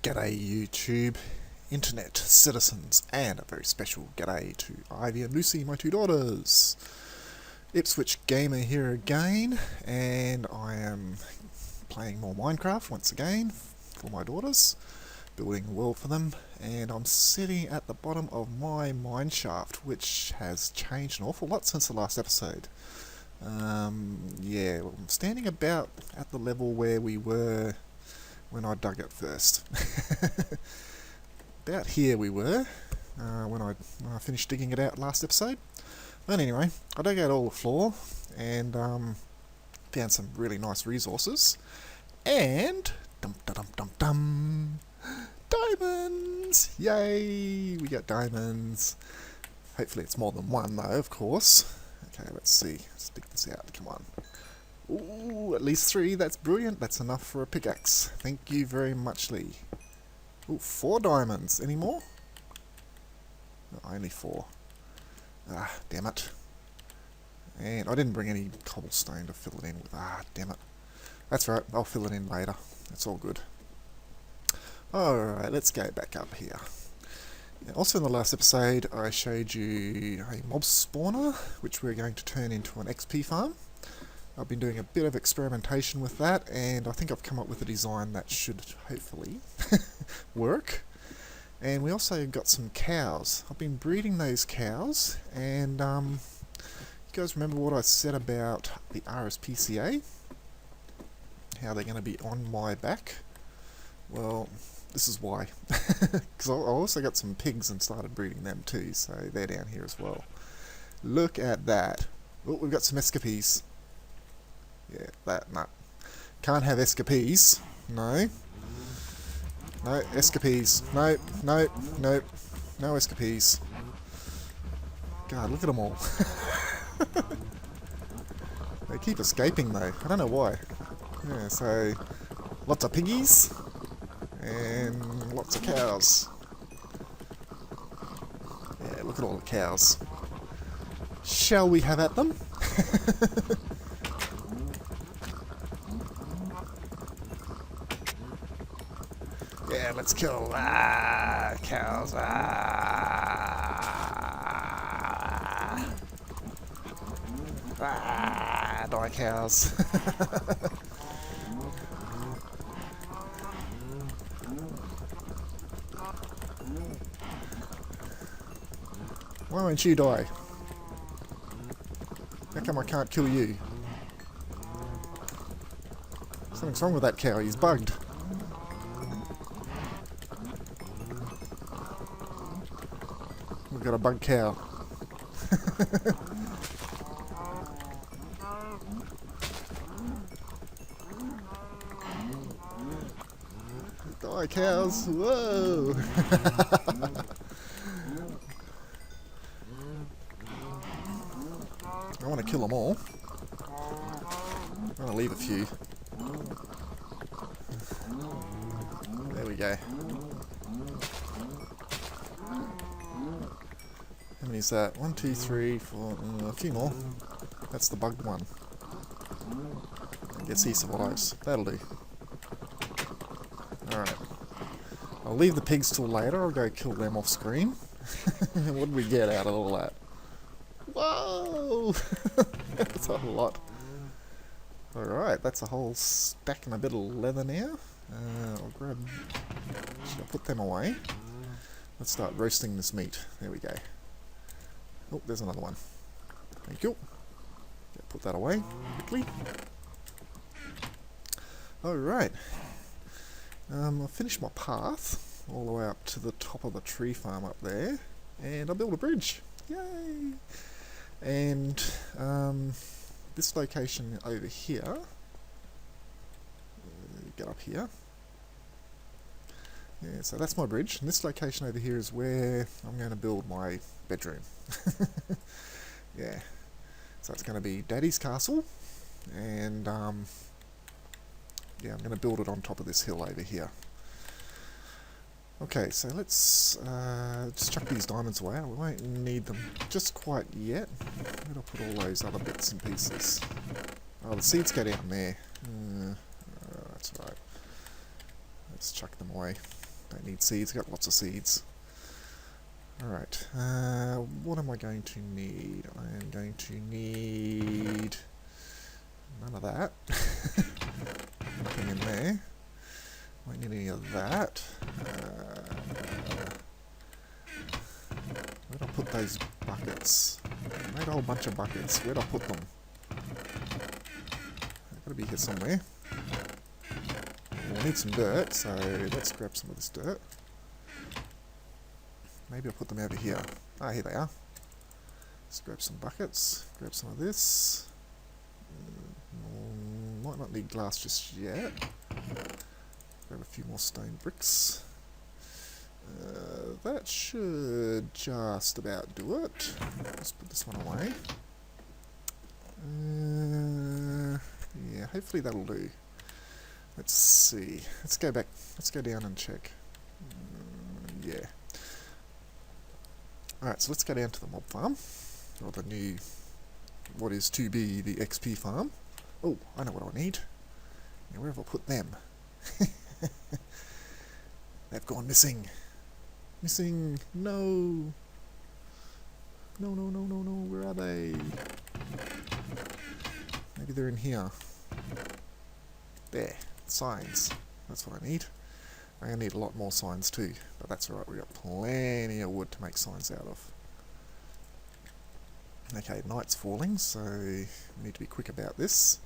G'day YouTube, internet citizens, and a very special g'day to Ivy and Lucy, my two daughters. Ipswich Gamer here again, and I am playing more Minecraft once again for my daughters, building a world for them, and I'm sitting at the bottom of my mineshaft, which has changed an awful lot since the last episode. Yeah, well, I'm standing about at the level where we were when I dug it first. About here we were when I finished digging it out last episode. But anyway, I dug out all the floor and found some really nice resources. And diamonds! Yay! We got diamonds. Hopefully it's more than one though, of course. Okay, let's see. Let's dig this out. Come on. Ooh, at least 3. That's brilliant. That's enough for a pickaxe. Thank you very much, Lee. Ooh, 4 diamonds. Any more? No, only 4. Ah, damn it. And I didn't bring any cobblestone to fill it in with. Ah, damn it. That's right. I'll fill it in later. That's all good. Alright, let's go back up here. Also in the last episode, I showed you a mob spawner, which we're going to turn into an XP farm. I've been doing a bit of experimentation with that, and I think I've come up with a design that should hopefully work. And we also got some cows. I've been breeding those cows, and you guys remember what I said about the RSPCA? How they're going to be on my back? Well, this is why. Because I also got some pigs and started breeding them too, so they're down here as well. Look at that. Oh, we've got some escapees. Yeah, that, no. Can't have escapees. No. No, escapees. No, no, no. No escapees. God, look at them all. They keep escaping though. I don't know why. Yeah, so lots of piggies and lots of cows. Yeah, look at all the cows. Shall we have at them? Yeah, let's kill cows. Die cows. Why won't you die? How come I can't kill you? Something's wrong with that cow, he's bugged. We've got a bug cow. Die cows! Whoa! I want to kill them all. I'm going to leave a few. There we go. How many is that? 1, 2, 3, 4, a few more. That's the bugged one. I guess he survives. That'll do. Alright. I'll leave the pigs till later. I'll go kill them off screen. What did we get out of all that? Whoa! That's a lot. Alright, that's a whole stack and a bit of leather now. I'll grab... Should I put them away? Let's start roasting this meat. There we go. Oh, there's another one. Thank you. Okay, put that away quickly. Alright. I'll finish my path all the way up to the top of the tree farm up there, and I'll build a bridge. Yay! And this location over here, get up here. Yeah, so that's my bridge, and this location over here is where I'm going to build my bedroom. Yeah, so it's going to be Daddy's castle, and yeah, I'm going to build it on top of this hill over here. Okay, so let's just chuck these diamonds away. We won't need them just quite yet. Where do I put all those other bits and pieces? Oh, the seeds go down there. That's right. Let's chuck them away. Don't need seeds, got lots of seeds. Alright, what am I going to need? I am going to need none of that. Nothing in there. Won't need any of that. Where'd I put those buckets? I made a whole bunch of buckets. Where'd I put them? They've got to be here somewhere. We'll need some dirt, so let's grab some of this dirt. Maybe I'll put them over here. Ah, here they are. Let's grab some buckets. Grab some of this. Might not need glass just yet. Grab a few more stone bricks. That should just about do it. Let's put this one away. Yeah, hopefully that'll do. Let's see. Let's go back. Let's go down and check. Yeah. Alright, so let's go down to the mob farm. Or the new, what is to be the XP farm. Oh, I know what I need. Yeah, where have I put them? They've gone missing. Missing. No. No, no, no, no, no. Where are they? Maybe they're in here. There. Signs. That's what I need. I'm going to need a lot more signs too. But that's alright. We've got plenty of wood to make signs out of. Okay, night's falling, so we need to be quick about this.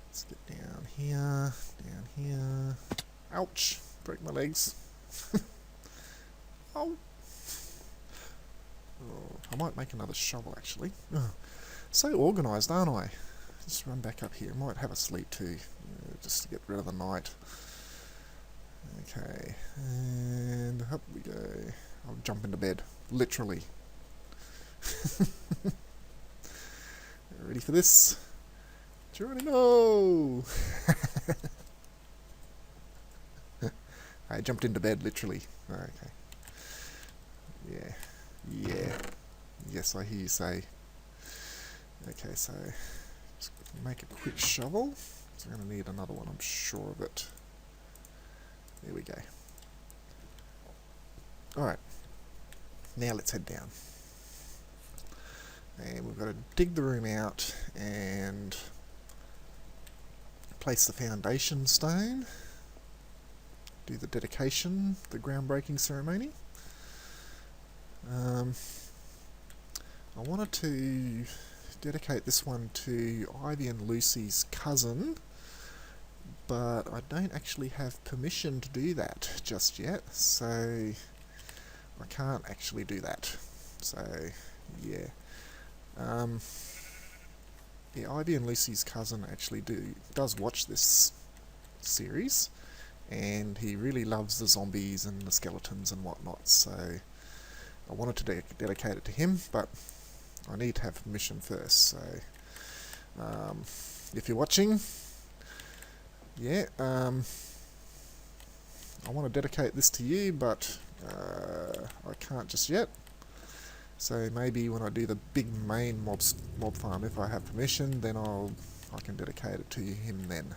Let's get down here. Down here. Ouch. Break my legs. Oh. Oh, I might make another shovel actually. So organised, aren't I? Just run back up here. I might have a sleep too, just to get rid of the night. Okay, and up we go. I'll jump into bed, literally. Ready for this? Johnny, no! I jumped into bed, literally. Okay. Yeah. Yeah. Yes, I hear you say. Okay, so just make a quick shovel. So I'm going to need another one, I'm sure of it. There we go. Alright. Now let's head down. And we've got to dig the room out and place the foundation stone. Do the dedication, the groundbreaking ceremony. I wanted to dedicate this one to Ivy and Lucy's cousin, but I don't actually have permission to do that just yet, so I can't actually do that. So, yeah. Yeah, Ivy and Lucy's cousin actually does watch this series, and he really loves the zombies and the skeletons and whatnot, so I wanted to dedicate it to him, but I need to have permission first, so if you're watching, yeah, I want to dedicate this to you, but I can't just yet. So maybe when I do the big main mob farm, if I have permission, then I can dedicate it to him then.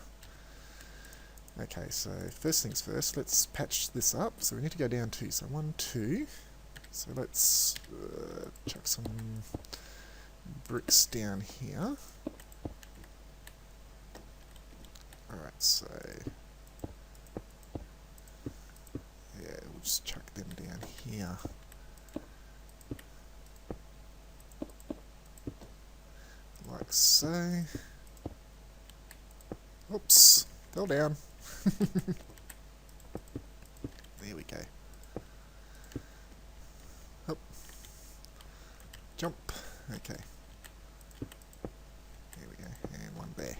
Okay, so first things first, let's patch this up. So we need to go down 2. So 1, 2. So let's chuck some bricks down here. Alright, so yeah, we'll just chuck them down here. Like so. Oops, fell down. There we go. Up. Jump. Okay. There we go. And one there.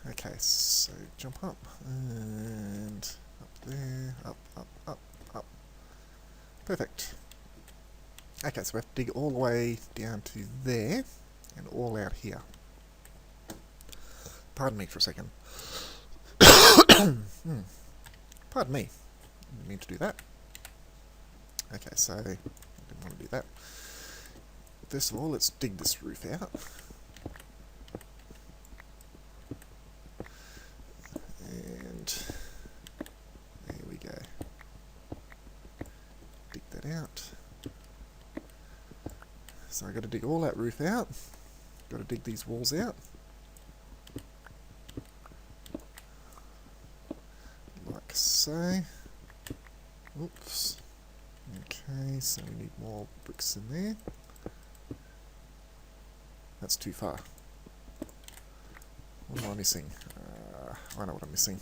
Okay, so jump up. And up there. Up, up, up, up. Perfect. Okay, so we have to dig all the way down to there. And all out here. Pardon me for a second. Pardon me. Didn't mean to do that. Okay, so I didn't want to do that. First of all, let's dig this roof out. And out. So I've got to dig all that roof out. Got to dig these walls out. Like so. Oops. Okay, so we need more bricks in there. That's too far. What am I missing? I know what I'm missing.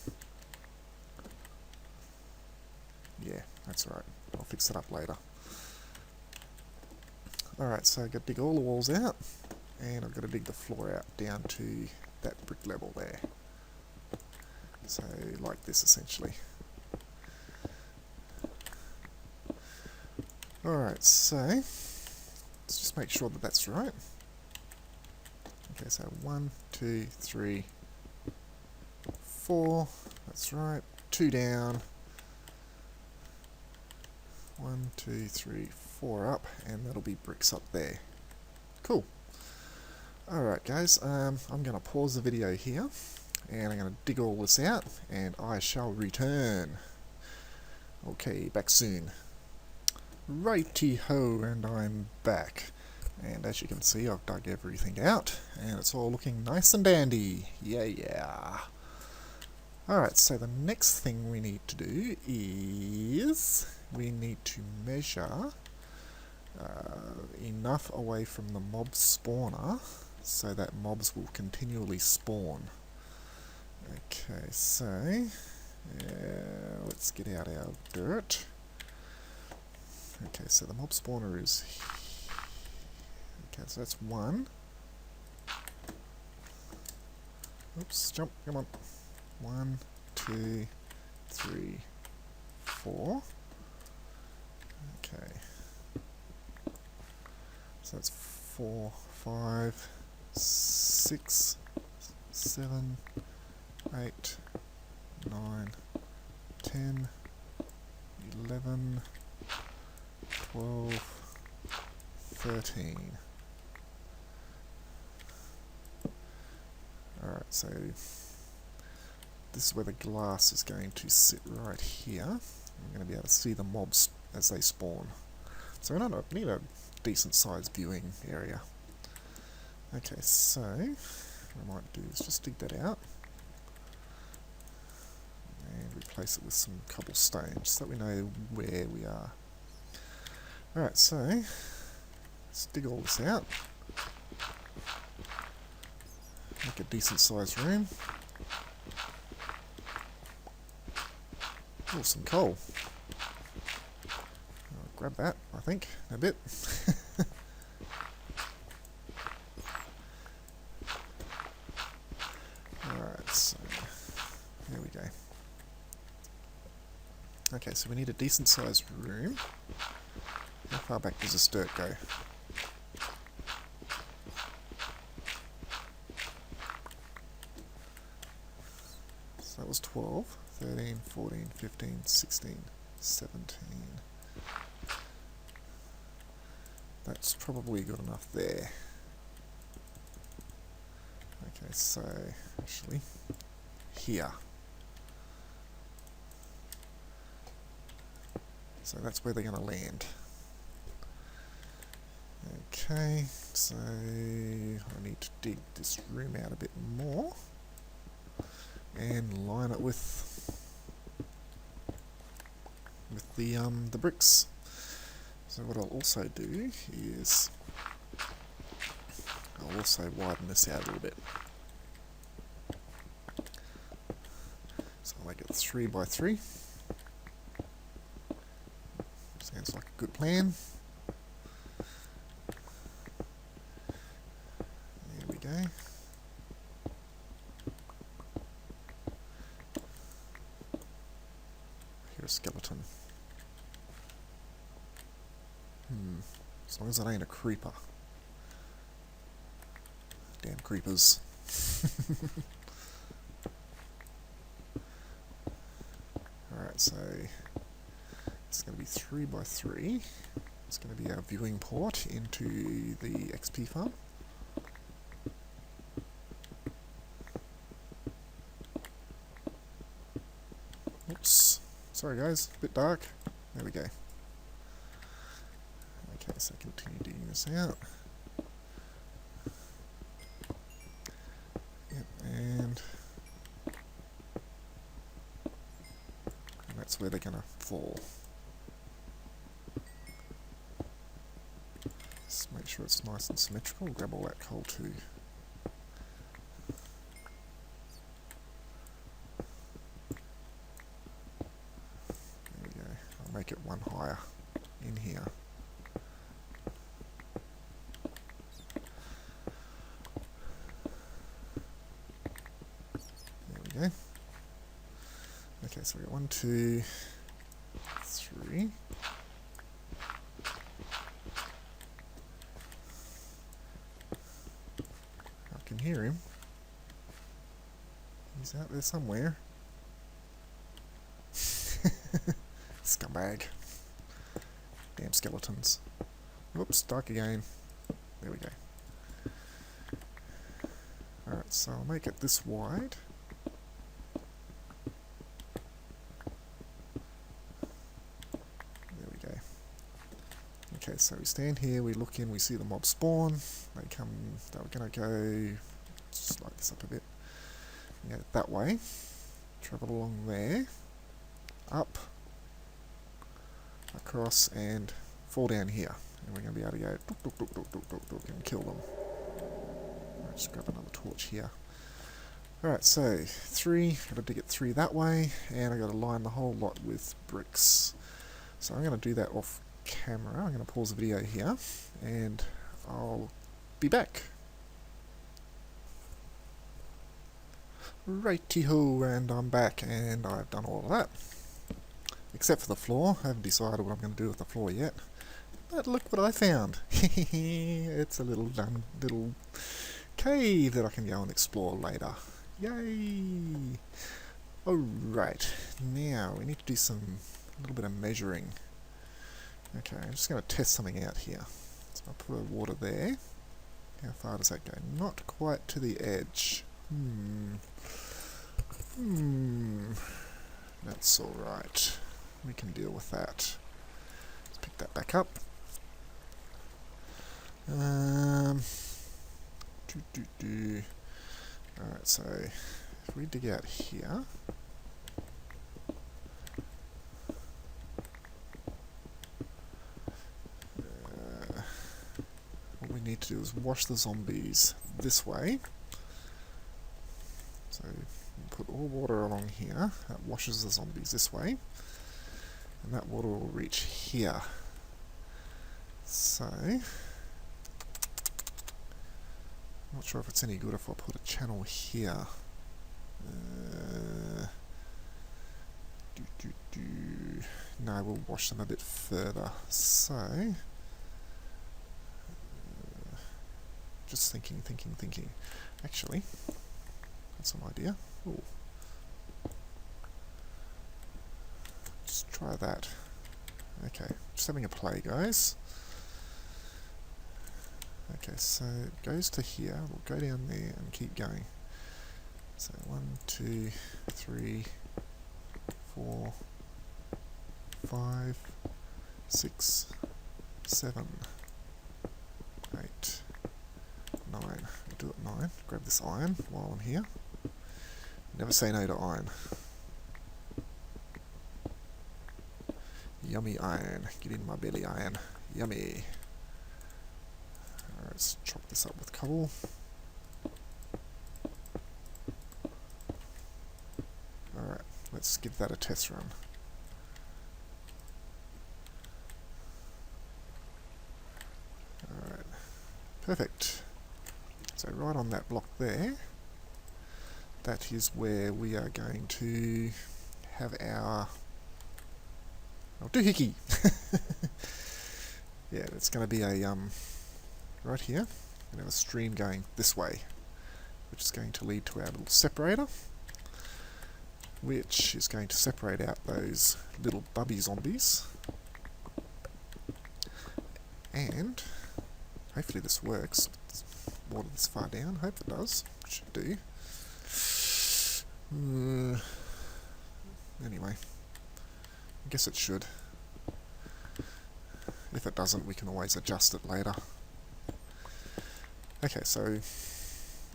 Yeah, that's right. I'll fix it up later. Alright, so I've got to dig all the walls out, and I've got to dig the floor out down to that brick level there. So, like this essentially. Alright, so let's just make sure that that's right. Okay, so 1, 2, 3, 4, that's right. 2 down. 1, 2, 3, 4 up, and that'll be bricks up there. Cool. Alright guys, I'm going to pause the video here, and I'm going to dig all this out, and I shall return. Okay, back soon. Righty-ho, and I'm back. And as you can see, I've dug everything out, and it's all looking nice and dandy. Yeah. Alright, so the next thing we need to do is we need to measure enough away from the mob spawner so that mobs will continually spawn. Okay, so let's get out our dirt. Okay, so the mob spawner is here. Okay, so that's 1. Oops, jump, come on. 1, 2, 3, 4. Okay. So that's 4, 5, 6, 7, 8, 9, 10, 11, 12, 13. Alright, so this is where the glass is going to sit right here. I'm going to be able to see the mobs as they spawn. So we need a decent sized viewing area. Okay, so what I might do is just dig that out and replace it with some cobblestone so that we know where we are. Alright, so let's dig all this out. Make a decent sized room. Oh, some coal. I'll grab that, I think, in a bit. Alright, so there we go. Okay, so we need a decent sized room. How far back does this dirt go? So that was 12, 13, 14, 15, 16, 17. That's probably good enough there. Okay, so actually here. So that's where they're going to land. Okay, so I need to dig this room out a bit more and line it with the bricks. So what I'll also do is I'll also widen this out a little bit. So I'll make it 3 by 3. Sounds like a good plan. There we go. Here's a skeleton. As long as it ain't a creeper. Damn creepers. Alright, so it's going to be 3 by 3. It's going to be our viewing port into the XP farm. Oops. Sorry guys, a bit dark. There we go. Okay, so continue digging this out. Yep, and that's where they're going to fall. Just make sure it's nice and symmetrical. Grab all that coal too. There we go. I'll make it one higher in here. There we go. Okay, so we got 1, 2, 3. I can hear him. He's out there somewhere. Scumbag. Damn skeletons. Whoops, dark again. There we go. Alright, so I'll make it this wide. There we go. Okay, so we stand here, we look in, we see the mob spawn. They were going to go, just light this up a bit. Yeah, that way. Travel along there. Up. Across and fall down here. And we're going to be able to go duk, and kill them. I'll just grab another torch here. Alright, so 3, got to dig it 3 that way, and I've got to line the whole lot with bricks. So I'm going to do that off camera. I'm going to pause the video here, and I'll be back. Righty-ho, and I'm back, and I've done all of that. Except for the floor. I haven't decided what I'm going to do with the floor yet. But look what I found. It's a little cave that I can go and explore later. Yay! Alright, now we need to do a little bit of measuring. Okay, I'm just going to test something out here. So I'll put the water there. How far does that go? Not quite to the edge. That's alright. We can deal with that. Let's pick that back up. Alright, so if we dig out here, what we need to do is wash the zombies this way. So we'll put all water along here, that washes the zombies this way, and that water will reach here. So, I'm not sure if it's any good if I put a channel here. No, we'll wash them a bit further. So, just thinking. Actually, that's an idea. Ooh. Just try that. Okay, just having a play, guys. Okay, so it goes to here. We'll go down there and keep going. So 1, 2, 3, 4, 5, 6, 7, 8, 9. We'll do it 9. Grab this iron while I'm here. Never say no to iron. Yummy iron. Get in my belly, iron. Yummy. Alright, let's chop this up with cobble. Alright, let's give that a test run. Alright, perfect. So right on that block there, that is where we are going to have our doohickey. Yeah, it's going to be a right here. We're going to have a stream going this way, which is going to lead to our little separator, which is going to separate out those little bubby zombies. And hopefully this works. It's water this far down. Hope it does. It should do. Anyway, I guess it should. If it doesn't, we can always adjust it later. Okay, so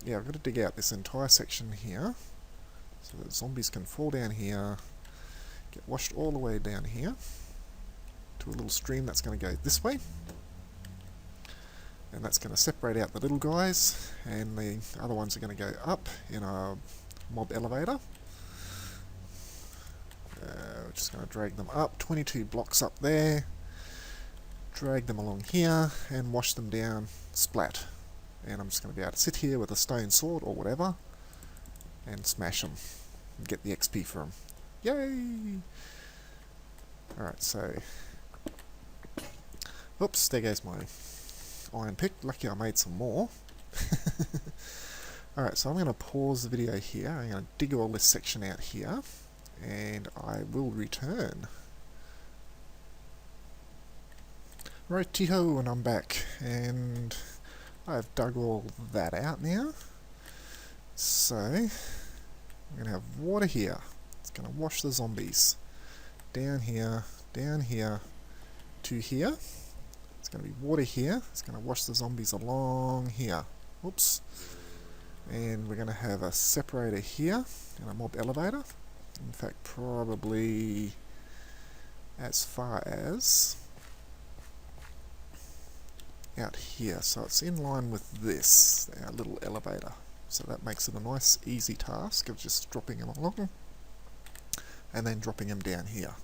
yeah, I've got to dig out this entire section here so that zombies can fall down here, get washed all the way down here to a little stream that's going to go this way, and that's going to separate out the little guys, and the other ones are going to go up in a mob elevator. We're just going to drag them up, 22 blocks up there, drag them along here and wash them down, splat. And I'm just going to be able to sit here with a stone sword or whatever and smash them and get the XP for them. Yay! Alright, so oops, there goes my iron pick. Lucky I made some more. Alright, so I'm going to pause the video here. I'm going to dig all this section out here, and I will return. Righty-ho, and I'm back, and I've dug all that out now. So I'm going to have water here. It's going to wash the zombies down here to here. It's going to be water here. It's going to wash the zombies along here. Whoops. And we're going to have a separator here and a mob elevator. In fact, probably as far as out here. So it's in line with this, our little elevator. So that makes it a nice, easy task of just dropping them along and then dropping them down here.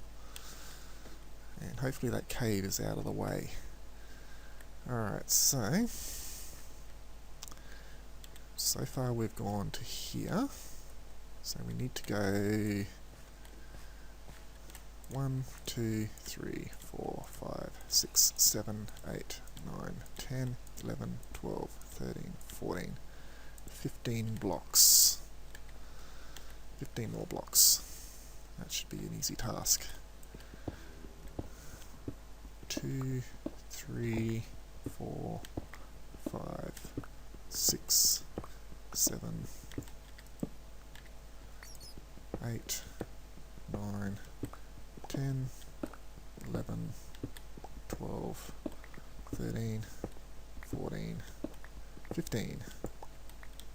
And hopefully that cave is out of the way. Alright, so far we've gone to here. So we need to go 1, 2, 3, 4, 5, 6, 7, 8, 9, 10, 11, 12, 13, 14, 15 blocks. 15 more blocks. That should be an easy task. 2, 3, 4, 5, 6, 7, 8, 9, 10, 11, 12, 13, 14, 15.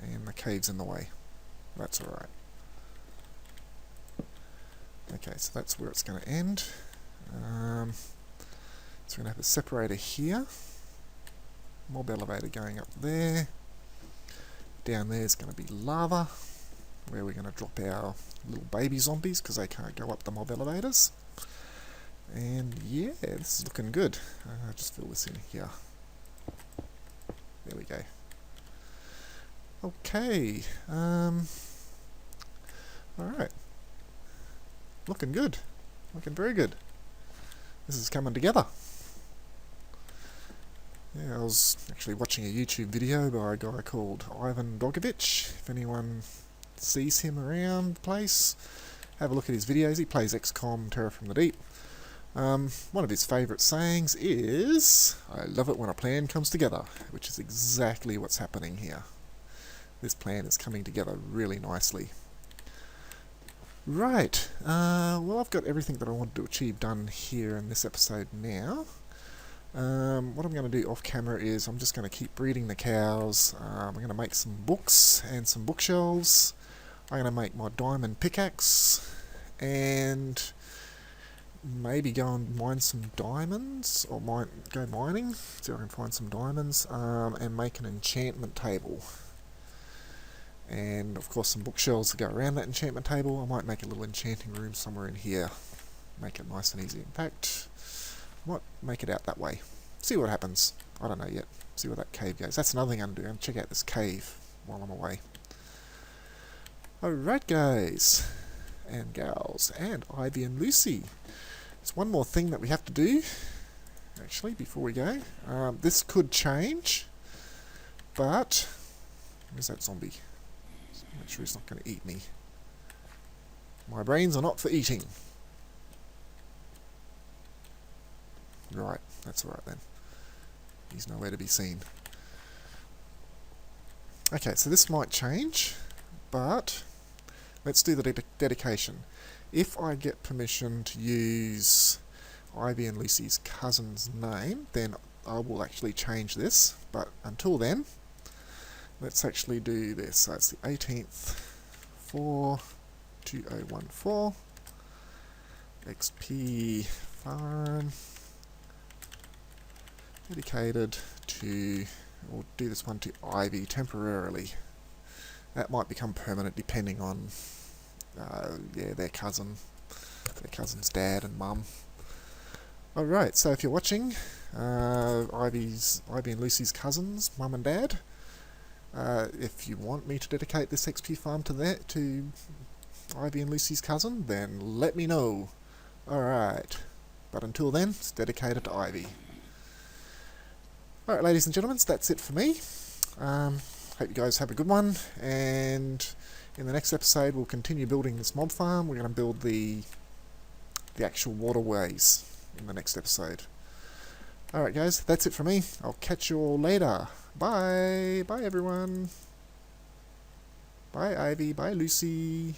And the cave's in the way. That's alright. Okay, so that's where it's going to end. So we're going to have a separator here. Mob elevator going up there. Down there is going to be lava, where we're going to drop our little baby zombies because they can't go up the mob elevators. And yeah, this is looking good. I'll just fill this in here. There we go. Okay. Alright. Looking good. Looking very good. This is coming together. Yeah, I was actually watching a YouTube video by a guy called Ivan Dogovich. If anyone sees him around the place, have a look at his videos. He plays XCOM, Terror from the Deep. One of his favourite sayings is, "I love it when a plan comes together," which is exactly what's happening here. This plan is coming together really nicely. Right, well, I've got everything that I wanted to achieve done here in this episode now. What I'm going to do off camera is I'm just going to keep breeding the cows. I'm going to make some books and some bookshelves. I'm going to make my diamond pickaxe and maybe go and mine some diamonds, or go mining, see if I can find some diamonds, and make an enchantment table. And of course some bookshelves to go around that enchantment table. I might make a little enchanting room somewhere in here. Make it nice and easy. In fact, I might make it out that way. See what happens. I don't know yet. See where that cave goes. That's another thing I'm going to do. Check out this cave while I'm away. Alright guys, and gals, and Ivy and Lucy. There's one more thing that we have to do, actually, before we go. This could change, but where's that zombie? Make sure he's not going to eat me. My brains are not for eating. Right, that's alright then. He's nowhere to be seen. Okay, so this might change, but let's do the dedication. If I get permission to use Ivy and Lucy's cousin's name, then I will actually change this. But until then, let's actually do this. So it's the 18th, 42014, XP farm, dedicated to, we'll do this one to Ivy temporarily. That might become permanent depending on yeah, their cousin's dad and mum. Alright, so if you're watching, Ivy and Lucy's cousins, mum and dad, if you want me to dedicate this XP farm to Ivy and Lucy's cousin, then let me know. Alright, but until then, it's dedicated to Ivy. Alright, ladies and gentlemen, so that's it for me. Hope you guys have a good one, and in the next episode we'll continue building this mob farm. We're going to build the actual waterways in the next episode. Alright guys, that's it for me. I'll catch you all later. Bye! Bye everyone! Bye Ivy, bye Lucy!